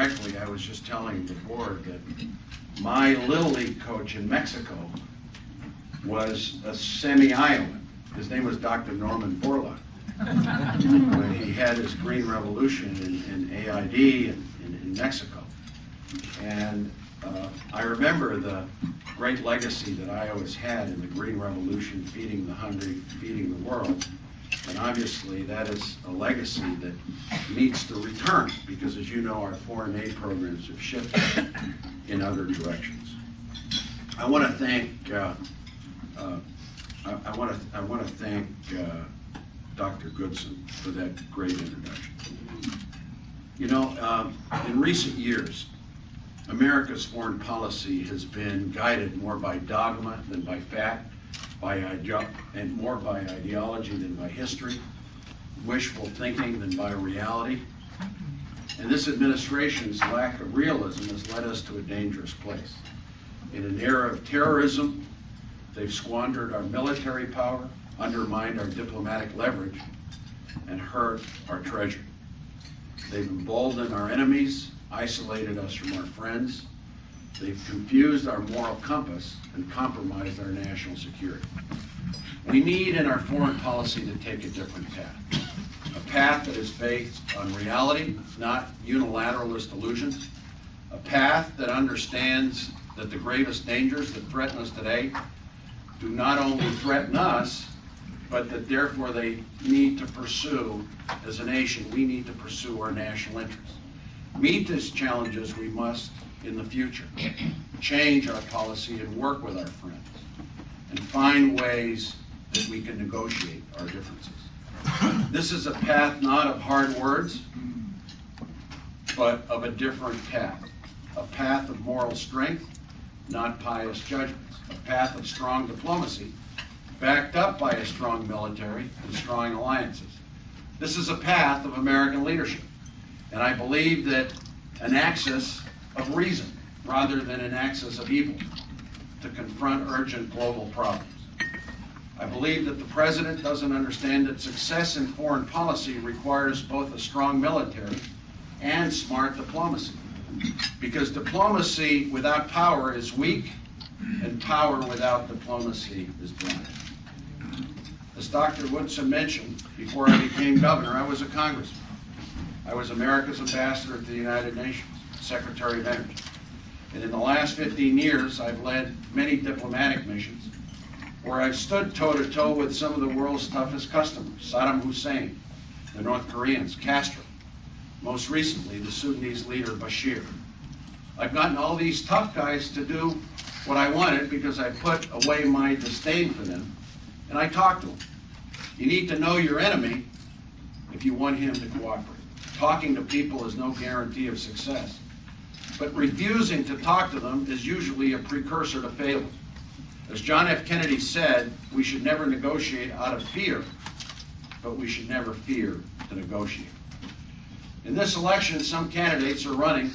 correctly, I was just telling the board that my Little League coach in Mexico was a semi-Iowan. His name was Dr. Norman Borlaug. When he had his Green Revolution in AID in Mexico. And I remember the great legacy that Iowa's had in the Green Revolution, feeding the hungry, feeding the world. And obviously that is a legacy that needs to return, because as you know, our foreign aid programs have shifted in other directions. I want to thank I want to thank Dr. Goodson for that great introduction. You know, in recent years, America's foreign policy has been guided more by dogma than by fact, and more by ideology than by history, wishful thinking than by reality. And this administration's lack of realism has led us to a dangerous place. In an era of terrorism, they've squandered our military power, undermined our diplomatic leverage, and hurt our treasury. They've emboldened our enemies, isolated us from our friends. They've confused our moral compass and compromised our national security. We need in our foreign policy to take a different path. A path that is based on reality, not unilateralist illusions. A path that understands that the gravest dangers that threaten us today do not only threaten us, but that therefore they need to pursue, as a nation, we need to pursue our national interests. Meet these challenges we must in the future. Change our policy and work with our friends, and find ways that we can negotiate our differences. This is a path not of hard words, but of a different path. A path of moral strength, not pious judgments. A path of strong diplomacy, backed up by a strong military and strong alliances. This is a path of American leadership, and I believe that an axis of reason rather than an axis of evil to confront urgent global problems. I believe that the President doesn't understand that success in foreign policy requires both a strong military and smart diplomacy, because diplomacy without power is weak, and power without diplomacy is blind. As Dr. Woodson mentioned, before I became governor, I was a congressman. I was America's ambassador to the United Nations, Secretary of Energy. And in the last 15 years, I've led many diplomatic missions where I've stood toe-to-toe with some of the world's toughest customers, Saddam Hussein, the North Koreans, Castro, most recently the Sudanese leader Bashir. I've gotten all these tough guys to do what I wanted because I put away my disdain for them, and I talked to them. You need to know your enemy if you want him to cooperate. Talking to people is no guarantee of success, but refusing to talk to them is usually a precursor to failure. As John F. Kennedy said, we should never negotiate out of fear, but we should never fear to negotiate. In this election, some candidates are running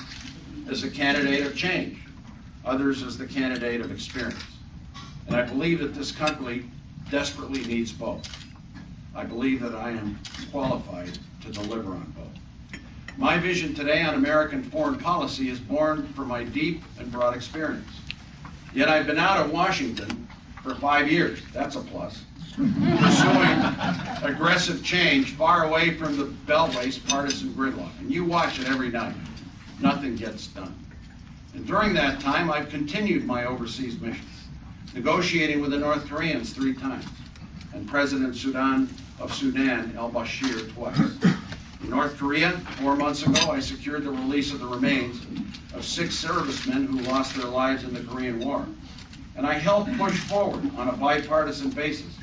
as a candidate of change, others as the candidate of experience. And I believe that this country desperately needs both. I believe that I am qualified to deliver on both. My vision today on American foreign policy is born from my deep and broad experience. Yet I've been out of Washington for 5 years. That's a plus. Pursuing aggressive change far away from the beltway's partisan gridlock. And you watch it every night. Nothing gets done. And during that time, I've continued my overseas missions, negotiating with the North Koreans 3 times, and President of Sudan, al-Bashir, twice. In North Korea, 4 months ago, I secured the release of the remains of 6 servicemen who lost their lives in the Korean War. And I helped push forward on a bipartisan basis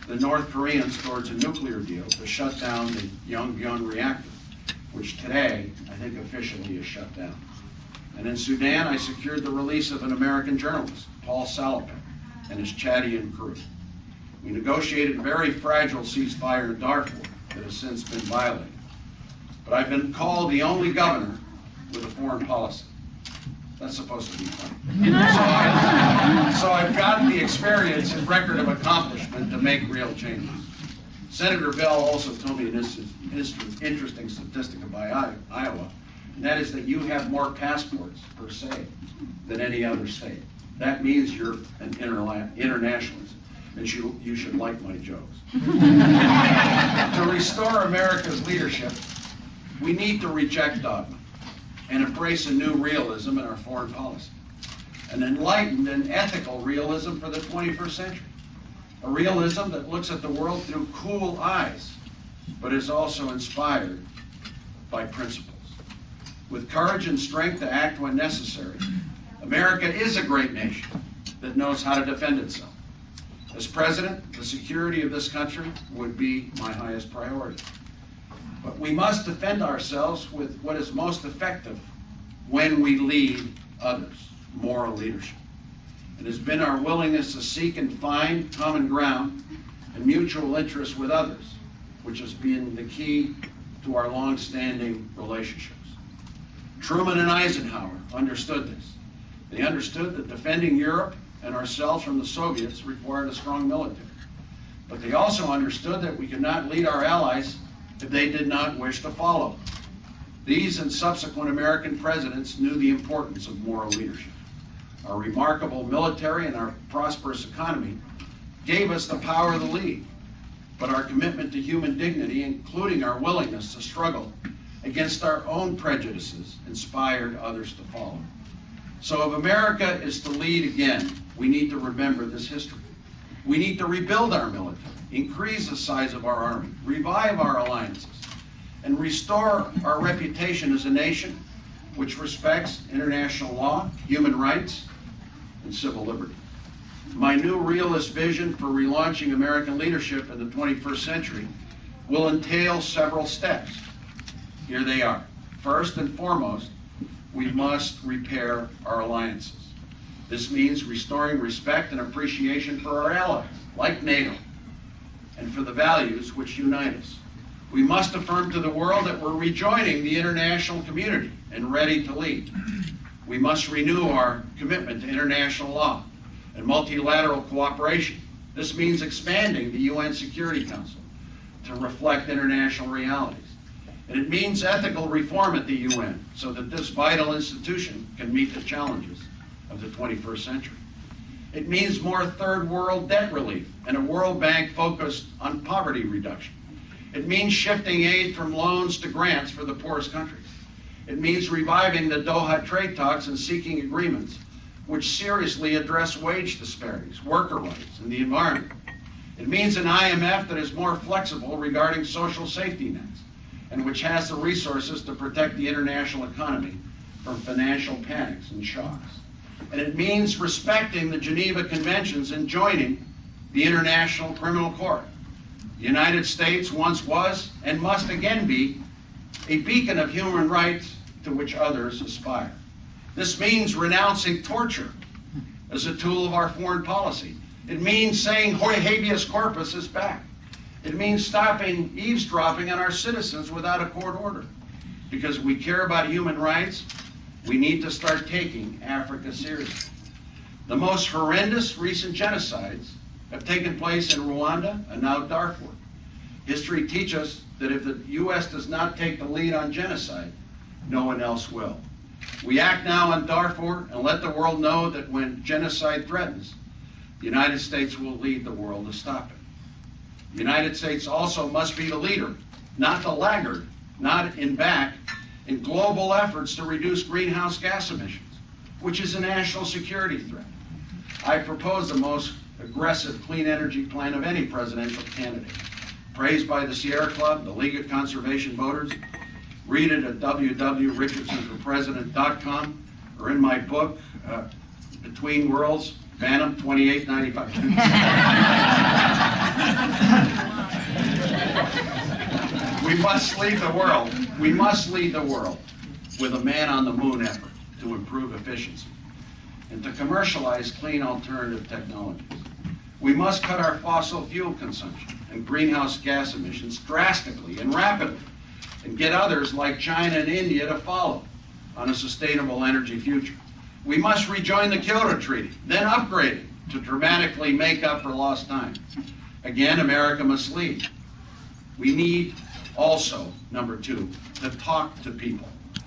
the North Koreans towards a nuclear deal to shut down the Yongbyon reactor, which today, I think officially is shut down. And in Sudan, I secured the release of an American journalist, Paul Salopek, and his Chadian crew. We negotiated a very fragile ceasefire in Darfur that has since been violated. But I've been called the only governor with a foreign policy. That's supposed to be fun. So I've gotten the experience and record of accomplishment to make real changes. Senator Bell also told me this is interesting statistic about Iowa. and that is that you have more passports per se than any other state. That means you're an internationalist, and you should like my jokes. To restore America's leadership, we need to reject dogma and embrace a new realism in our foreign policy, an enlightened and ethical realism for the 21st century, a realism that looks at the world through cool eyes, but is also inspired by principles. With courage and strength to act when necessary, America is a great nation that knows how to defend itself. As president, the security of this country would be my highest priority. But we must defend ourselves with what is most effective when we lead others, moral leadership. It has been our willingness to seek and find common ground and mutual interest with others, which has been the key to our long-standing relationships. Truman and Eisenhower understood this. They understood that defending Europe and ourselves from the Soviets required a strong military. But they also understood that we could not lead our allies if they did not wish to follow. These and subsequent American presidents knew the importance of moral leadership. Our remarkable military and our prosperous economy gave us the power to lead, but our commitment to human dignity, including our willingness to struggle against our own prejudices, inspired others to follow. So if America is to lead again, we need to remember this history. We need to rebuild our military, increase the size of our army, revive our alliances, and restore our reputation as a nation which respects international law, human rights, and civil liberty. My new realist vision for relaunching American leadership in the 21st century will entail several steps. Here they are. First and foremost, we must repair our alliances. This means restoring respect and appreciation for our allies, like NATO, and for the values which unite us. We must affirm to the world that we're rejoining the international community and ready to lead. We must renew our commitment to international law and multilateral cooperation. This means expanding the UN Security Council to reflect international realities. And it means ethical reform at the UN so that this vital institution can meet the challenges of the 21st century. It means more third world debt relief and a World Bank focused on poverty reduction. It means shifting aid from loans to grants for the poorest countries. It means reviving the Doha trade talks and seeking agreements which seriously address wage disparities, worker rights, and the environment. It means an IMF that is more flexible regarding social safety nets and which has the resources to protect the international economy from financial panics and shocks. And it means respecting the Geneva Conventions and joining the International Criminal Court. The United States once was and must again be a beacon of human rights to which others aspire. This means renouncing torture as a tool of our foreign policy. It means saying habeas corpus is back. It means stopping eavesdropping on our citizens without a court order. Because we care about human rights, we need to start taking Africa seriously. The most horrendous recent genocides have taken place in Rwanda and now Darfur. History teaches us that if the U.S. does not take the lead on genocide, no one else will. We act now on Darfur and let the world know that when genocide threatens, the United States will lead the world to stop it. The United States also must be the leader, not the laggard, not in back, in global efforts to reduce greenhouse gas emissions, which is a national security threat. I propose the most aggressive clean energy plan of any presidential candidate. Praised by the Sierra Club, the League of Conservation Voters. Read it at www.richardsonforpresident.com or in my book, Between Worlds, Phantom, $28.95. We must lead the world. We must lead the world with a man on the moon effort to improve efficiency and to commercialize clean alternative technologies. We must cut our fossil fuel consumption and greenhouse gas emissions drastically and rapidly and get others like China and India to follow on a sustainable energy future. We must rejoin the Kyoto Treaty, then upgrade it to dramatically make up for lost time. Again, America must lead. We need also, number two, to talk to people.